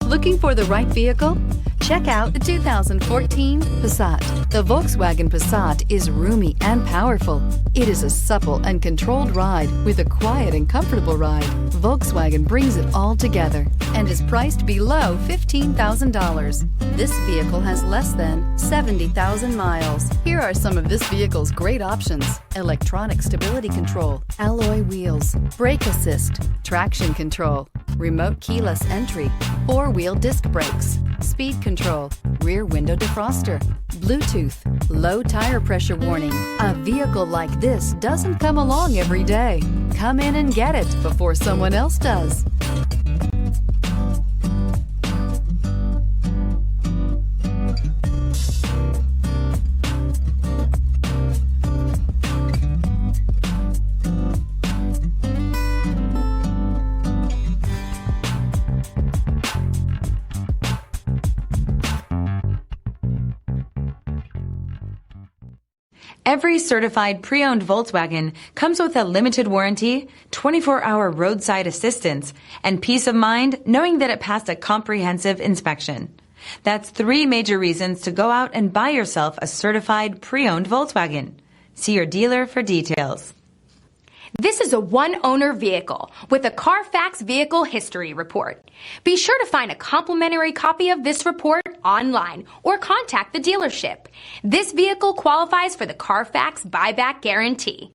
Looking for the right vehicle? Check out the 2014 Passat. The Volkswagen Passat is roomy and powerful. It is a supple and controlled ride with a quiet and comfortable ride. Volkswagen brings it all together and is priced below $15,000. This vehicle has less than 70,000 miles. Here are some of this vehicle's great options: electronic stability control, alloy wheels, brake assist, traction control, remote keyless entry, four-wheel disc brakes, speed control, rear window defroster, Bluetooth, low tire pressure warning. A vehicle like this doesn't come along every day. Come in and get it before someone else does. Every certified pre-owned Volkswagen comes with a limited warranty, 24-hour roadside assistance, and peace of mind knowing that it passed a comprehensive inspection. That's 3 major reasons to go out and buy yourself a certified pre-owned Volkswagen. See your dealer for details. This is a one-owner vehicle with a CARFAX Vehicle History Report. Be sure to find a complimentary copy of this report online or contact the dealership. This vehicle qualifies for the CARFAX Buyback Guarantee.